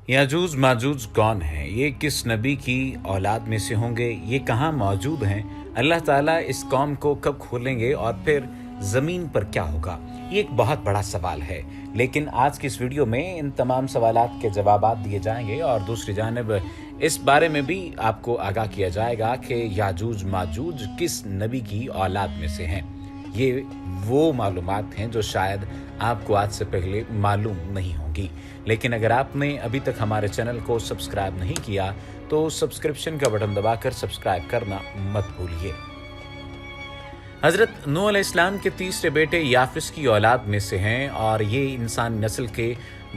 याजूज माजूज कौन हैं? ये किस नबी की औलाद में से होंगे? ये कहाँ मौजूद हैं? अल्लाह ताला इस कौम को कब खोलेंगे और फिर ज़मीन पर क्या होगा? ये एक बहुत बड़ा सवाल है, लेकिन आज की इस वीडियो में इन तमाम सवालात के जवाबात दिए जाएंगे और दूसरी जानिब इस बारे में भी आपको आगाह किया जाएगा कि याजूज माजूज किस नबी की औलाद में से हैं। ये वो मालूमात हैं जो शायद आपको आज से पहले मालूम नहीं होंगी, लेकिन अगर आपने अभी तक हमारे चैनल को सब्सक्राइब नहीं किया तो सब्सक्रिप्शन का बटन दबाकर सब्सक्राइब करना मत भूलिए। हज़रत नूह अलैहिस्सलाम के तीसरे बेटे याफिस की औलाद में से हैं और ये इंसानी नस्ल के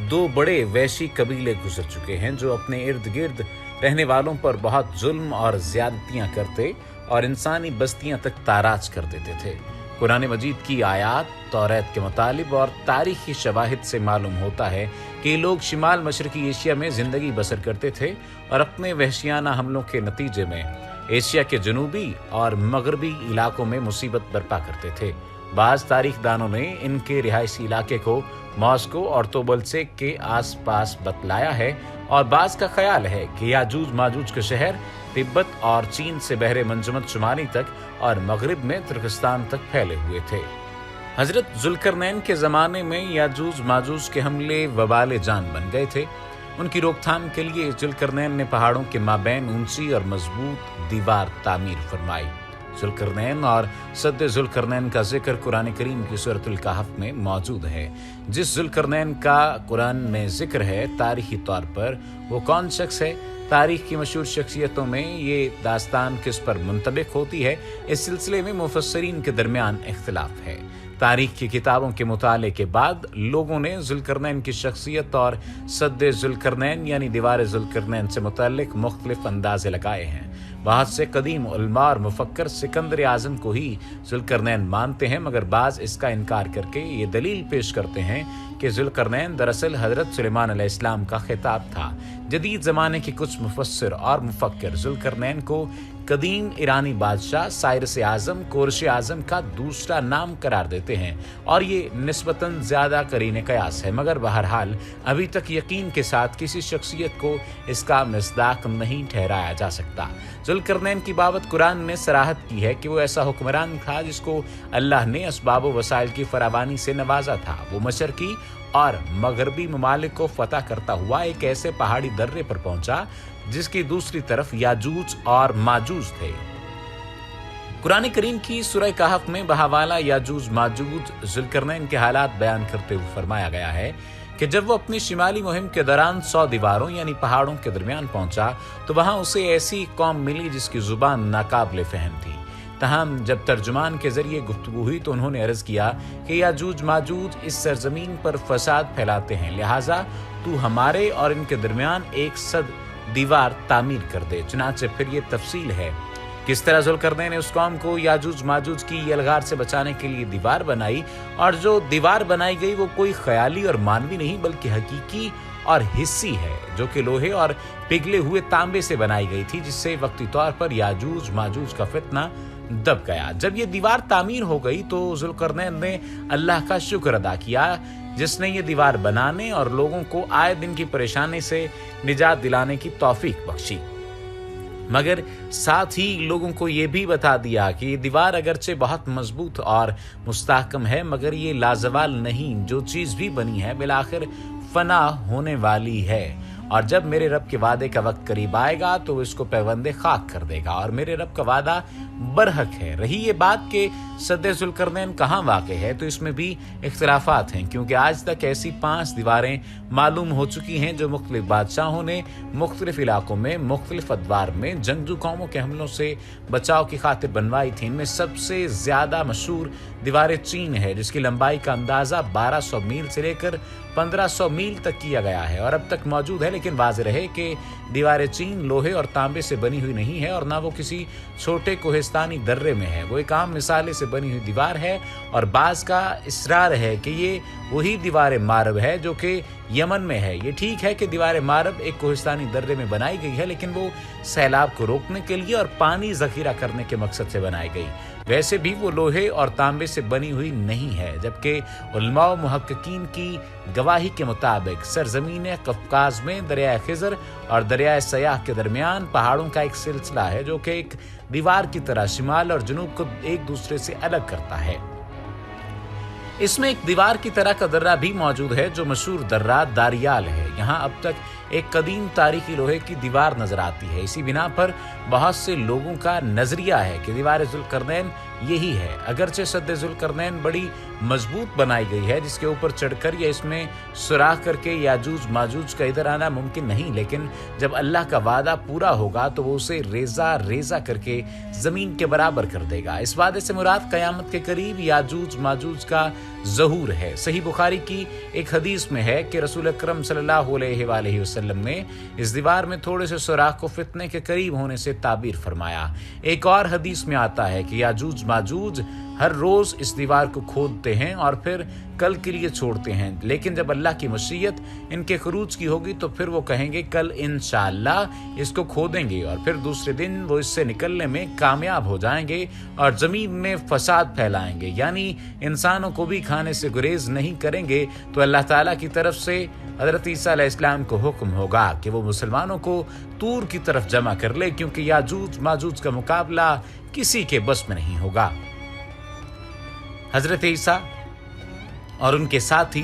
दो बड़े वैशी कबीले गुजर चुके हैं जो अपने इर्द गिर्द रहने वालों पर बहुत जुल्म और ज़्यादतियाँ करते और इंसानी बस्तियाँ तक ताराज कर देते थे। कुरान मजीद की आयात, तौरात के मुतालिब और तारीखी शवाहिद से मालूम होता है कि लोग शिमाल मशरकी एशिया में ज़िंदगी बसर करते थे और अपने वहशियाना हमलों के नतीजे में एशिया के जनूबी और मगरबी इलाकों में मुसीबत बर्पा करते थे। बाज़ तारीखदानों ने इनके रिहायशी इलाके को मॉस्को और तोबलसेक के आसपास बतलाया है और बाज़ का ख्याल है कि याजूज माजूज के शहर तिब्बत और चीन से बहरे मंजमत शुमाली तक और मगरिब में तुर्कस्तान तक फैले हुए थे। हजरत जुल्करनैन के ज़माने में याजूज माजूज के हमले वबाल जान बन गए थे। उनकी रोकथाम के लिए जुल्करनैन ने पहाड़ों के माबैन ऊंची और मजबूत दीवार तामीर फरमाई। जुल्करनैन और सद्दे जुल्करनैन का जिक्र कुरान करीम की सूरतुल कहफ में मौजूद है। जिस जुल्करनैन का कुरान में जिक्र है, तारीखी तौर पर वो कौन शख्स है? तारीख की मशहूर शख्सियतों में ये दास्तान किस पर मुंतबिक होती है, इस सिलसिले में मुफस्सरीन के दरमियान इख्तिलाफ है। तारीख की किताबों के मुताले के बाद लोगों ने जुल्करनैन की शख्सियत और सद्दे जुल्करनैन यानी दीवार जुल्करनैन से मुतल्लिक मुख्तलिफ अंदाजे लगाए हैं। बहुत से कदीम उलमा और मुफक्कर सिकंदर आज़म को ही जुल्करनैन मानते हैं, मगर बाज़ इसका इनकार करके ये दलील पेश करते हैं कि जुल्करनैन दरअसल हज़रत सुलेमान अलैहिस्सलाम का खिताब था। जदीद ज़माने के कुछ मुफस्सिर और मुफक्किर जुल्करनैन को कदीम ईरानी बादशाह साइरस आज़म कोरश आज़म का दूसरा नाम करार देते हैं और ये निस्बतन ज़्यादा करीने कयास है, मगर बहरहाल अभी तक यकीन के साथ किसी शख्सियत को इसका मिस्दाक नहीं ठहराया जा सकता। जुल्करनैन की बाबत कुरान ने सराहत की है कि वो ऐसा हुक्मरान था जिसको अल्लाह ने असबाब व वसाइल की फरावानी से नवाजा था। वो मशरकी और मगरबी ममालिक को फतह करता हुआ एक ऐसे पहाड़ी दर्रे पर पहुंचा जिसकी दूसरी तरफ याजूज और माजूज थे। कुरान करीम की सूरह कहफ में बहावाला याजूज माजूज जुल्करनैन के हालात बयान करते हुए फरमाया गया है कि जब वो अपनी शिमाली मुहिम के दौरान 100 दीवारों यानी पहाड़ों के दरमियान पहुंचा तो वहां उसे ऐसी कौम मिली जिसकी जुबान नाकाबिले फहम थी। तहम जब तर्जुमान के जरिए गुफ्तगू हुई तो उन्होंने अर्ज किया कि याजूज माजूज इस सरजमीन पर फसाद फैलाते हैं, लिहाजा तू हमारे और इनके दरमियान एक सद दीवार तामीर कर दे। चुनांचे फिर ये तफसील है किस तरह जुल्करनैन ने उस कौम को याजूज माजूज की यलगार से बचाने के लिए दीवार बनाई, और जो दीवार बनाई गई वो कोई ख्याली और मानवी नहीं बल्कि हकीकी और हिस्सी है, जो कि लोहे और पिघले हुए तांबे से बनाई गई थी, जिससे वक्ती तौर पर याजूज माजूज का फितना दब गया। जब ये दीवार तामीर हो गई तो जुल्करनैन ने अल्लाह का शुक्र अदा किया जिसने ये दीवार बनाने और लोगों को आए दिन की परेशानी से निजात दिलाने की तौफीक बख्शी, मगर साथ ही लोगों को ये भी बता दिया कि ये दीवार अगरचे बहुत मजबूत और मुस्तहकम है, मगर ये लाजवाल नहीं। जो चीज़ भी बनी है बिलाखिर फना होने वाली है, और जब मेरे रब के वादे का वक्त करीब आएगा तो वो इसको पैबंदे खाक कर देगा, और मेरे रब का वादा बरहक है। रही ये बात कि सद्दे जुल्करनैन कहाँ वाक़ है, तो इसमें भी इख्तिलाफात हैं, क्योंकि आज तक ऐसी 5 दीवारें मालूम हो चुकी हैं जो मुख्तलिफ बादशाहों ने मुख्तलिफ इलाकों में मुख्तलिफ अदवार में जंगजू कौमों के हमलों से बचाव की खातिर बनवाई थी। इनमें सबसे ज़्यादा मशहूर दीवार चीन है, जिसकी लंबाई का अंदाज़ा 1200 मील से लेकर 1500 मील तक किया गया है और अब तक मौजूद है, लेकिन वाज़ेह रहे कि दीवार चीन लोहे और तांबे से बनी हुई नहीं है और ना वो किसी छोटे कोहिस्तानी दर्रे में है। वो एक आम मिसाले से बनी हुई दीवार है और बाज़ का इसरार है कि ये वही दीवार मारब है जो कि यमन में है। ये ठीक है कि दीवार मारब एक कोहिस्तानी दर्रे में बनाई गई है, लेकिन वो सैलाब को रोकने के लिए और पानी ज़ख़ीरा करने के मकसद से बनाई गई। वैसे भी वो लोहे और तांबे से बनी हुई नहीं है, जबकि उलमा व मुहक्किकीन की गवाही के मुताबिक सरजमीन कफकाज में दरिया खिज़र और दरिया सयाह के दरमियान पहाड़ों का एक सिलसिला है जो कि एक दीवार की तरह शिमाल और जनूब को एक दूसरे से अलग करता है। इसमें एक दीवार की तरह का दर्रा भी मौजूद है जो मशहूर दर्रा दारियाल है। यहाँ अब तक एक कदीम तारीखी लोहे की दीवार नजर आती है। इसी बिना पर बहुत से लोगों का नजरिया है कि दीवार जुल्करनैन यही है। अगरचे सद्दे जुल्करनैन बड़ी मजबूत बनाई गई है जिसके ऊपर चढ़कर या इसमें सुराख करके याजूज माजूज का इधर आना मुमकिन नहीं, लेकिन जब अल्लाह का वादा पूरा होगा तो वो उसे रेजा रेजा करके जमीन के बराबर कर देगा। इस वादे से मुराद कयामत के करीब याजूज माजूज का ज़हूर है। सही बुखारी की एक हदीस में है कि रसूल अकरम सल्लल्लाहु अलैहि वसल्लम ने इस दीवार में थोड़े से सुराख को फितने के करीब होने से ताबीर फरमाया। एक और हदीस में आता है कि याजूज माजूज हर रोज इस दीवार को खोदते हैं और फिर कल के लिए छोड़ते हैं, लेकिन जब अल्लाह की मशीयत इनके खरूज की होगी तो फिर वो कहेंगे कल इंशाअल्लाह इसको खोदेंगे, और फिर दूसरे दिन वो इससे निकलने में कामयाब हो जाएंगे और जमीन में फसाद फैलाएंगे, यानी इंसानों को भी खाने से गुरेज नहीं करेंगे। तो अल्लाह ताला की तरफ से हजरत ईसा अलैहिस्सलाम को हुक्म होगा कि वो मुसलमानों को तूर की तरफ जमा कर ले, क्योंकि याजूज माजूज का मुकाबला किसी के बस में नहीं होगा। हजरत ईसा और उनके साथी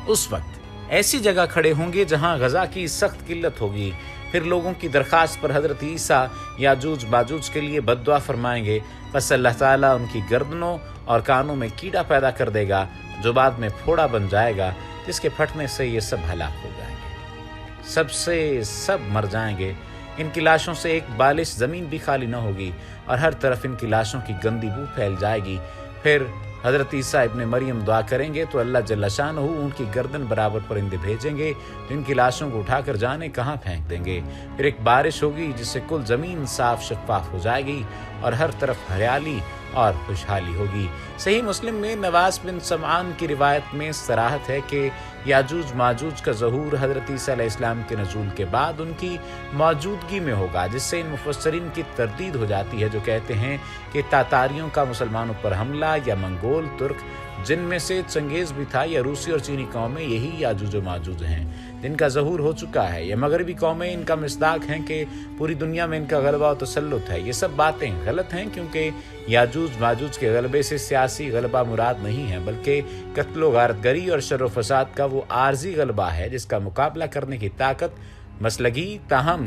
उस वक्त ऐसी जगह खड़े होंगे जहां गज़ा की सख्त किल्लत होगी। फिर लोगों की दरखास्त पर हजरत ईसा याजूज बाजूज के लिए बद्दुआ फरमाएंगे, बस अल्लाह ताला उनकी गर्दनों और कानों में कीड़ा पैदा कर देगा जो बाद में फोड़ा बन जाएगा, जिसके फटने से ये सब हलाक हो जाएंगे, सब मर जाएंगे। इनकी लाशों से एक बालिश ज़मीन भी खाली न होगी और हर तरफ इनकी लाशों की गंदी बू फैल जाएगी। फिर हजरत ईसा इब्ने मरियम दुआ करेंगे तो अल्लाह जल्ल शानहू उनकी गर्दन बराबर परिंदे भेजेंगे जो इनकी लाशों को उठाकर जाने कहाँ फेंक देंगे। फिर एक बारिश होगी जिससे कुल ज़मीन साफ शफाफ हो जाएगी और हर तरफ हरियाली और खुशहाली होगी। सही मुस्लिम में नवास बिन समआन की रिवायत में सराहत है कि याजूज माजूज का ज़हूर हजरत ईसा अलैहिस्सलाम के नज़ूल के बाद उनकी मौजूदगी में होगा, जिससे इन मुफस्सरीन की तरदीद हो जाती है जो कहते हैं कि तातारियों का मुसलमानों पर हमला या मंगोल तुर्क जिनमें से चंगेज़ भी था या रूसी और चीनी कौमें यही याजूज माजूज हैं जिनका ज़हूर हो चुका है। यह मगरबी कौमें इनका मिस्दाक हैं कि पूरी दुनिया में इनका गलबा और तसल्लुत है। ये सब बातें गलत हैं क्योंकि याजूज माजूज के गलबे से सियासी गलबा मुराद नहीं है, बल्कि कत्ल गारतगरी और शर व फसाद का वो आर्जी गलबा है जिसका मुकाबला करने की ताकत मसलगी ताहम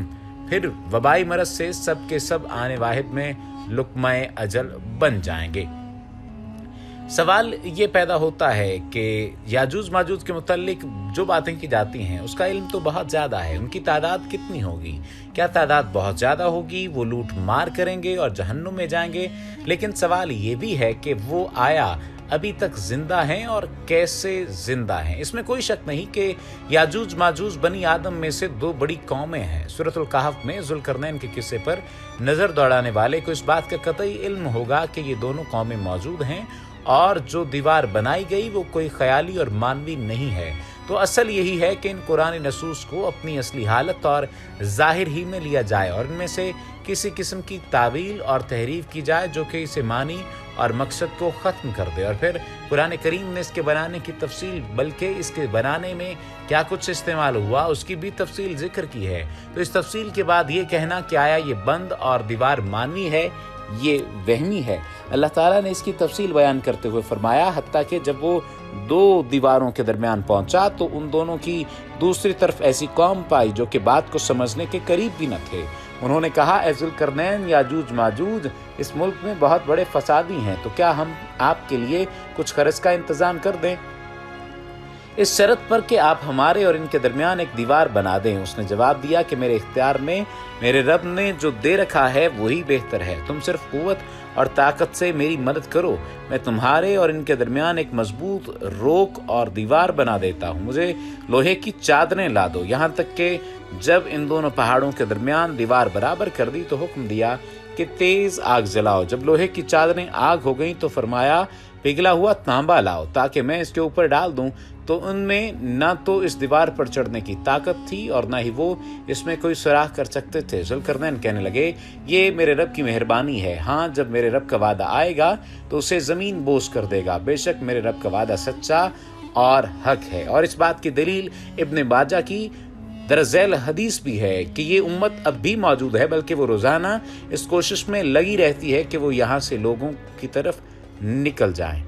फिर वबाई मरज से सब के सब आने वाहिद में लुक्माए अजल बन जाएंगे। सवाल ये पैदा होता है कि याजूज माजूज के मुताल्लिक जो बातें की जाती हैं उसका इल्म तो बहुत ज़्यादा है, उनकी तादाद कितनी होगी? क्या तादाद बहुत ज़्यादा होगी? वो लूट मार करेंगे और जहन्नुम में जाएंगे। लेकिन सवाल ये भी है कि वो आया अभी तक जिंदा हैं और कैसे जिंदा हैं। इसमें कोई शक नहीं कि याजूज माजूज बनी आदम में से दो बड़ी कौमें हैं। सूरतुल कहफ में जुल्करनैन के किस्से पर नज़र दौड़ाने वाले को इस बात का कतई इल्म होगा कि ये दोनों कौमें मौजूद हैं और जो दीवार बनाई गई वो कोई ख्याली और मानवी नहीं है। तो असल यही है कि इन कुरानी नसूस को अपनी असली हालत और जाहिर ही में लिया जाए और इनमें से किसी किस्म की तावील और तहरीफ की जाए जो कि इसे मानी और मकसद को ख़त्म कर दे। और फिर कुरान करीम ने इसके बनाने की तफसील बल्कि इसके बनाने में क्या कुछ इस्तेमाल हुआ उसकी भी तफसील जिक्र की है। तो इस तफसील के बाद ये कहना कि आया ये बंद और दीवार मानवी है ये वहमी है। अल्लाह ताला ने इसकी तफसील बयान करते हुए फरमाया, हत्ता कि जब वो दो दीवारों के दरमियान पहुंचा तो उन दोनों की दूसरी तरफ ऐसी कौम पाई जो कि बात को समझने के करीब भी न थे। उन्होंने कहा, ए जुल्करनैन याजूज माजूज इस मुल्क में बहुत बड़े फसादी हैं, तो क्या हम आपके लिए कुछ खर्च का इंतजाम कर दें इस शर्त पर कि आप हमारे और इनके दरमियान एक दीवार बना दें। उसने जवाब दिया कि मेरे इख्तियार में मेरे रब ने जो दे रखा है वही बेहतर है। तुम सिर्फ कुव्वत और ताकत से मेरी मदद करो, मैं तुम्हारे और इनके दरमियान एक मजबूत रोक और दीवार बना देता हूँ। मुझे लोहे की चादरें ला दो। यहाँ तक कि जब इन दोनों पहाड़ों के दरमियान दीवार बराबर कर दी तो हुक्म दिया कि तेज आग जलाओ। जब लोहे की चादरें आग हो गईं तो फरमाया, पिघला हुआ तांबा लाओ ताकि मैं इसके ऊपर डाल दूं تو ان میں نہ تو اس دیوار پر چڑھنے کی طاقت تھی اور نہ ہی وہ اس میں کوئی سوراخ کر سکتے تھے۔ ذوالقرنین کہنے لگے، یہ میرے رب کی مہربانی ہے، ہاں جب میرے رب کا وعدہ آئے گا تو اسے زمین بوس کر دے گا، بے شک میرے رب کا وعدہ سچا اور حق ہے۔ اور اس بات کی دلیل ابن ماجہ کی درذیل حدیث بھی ہے کہ یہ امت اب بھی موجود ہے، بلکہ وہ روزانہ اس کوشش میں لگی رہتی ہے کہ وہ یہاں سے لوگوں کی طرف نکل جائیں۔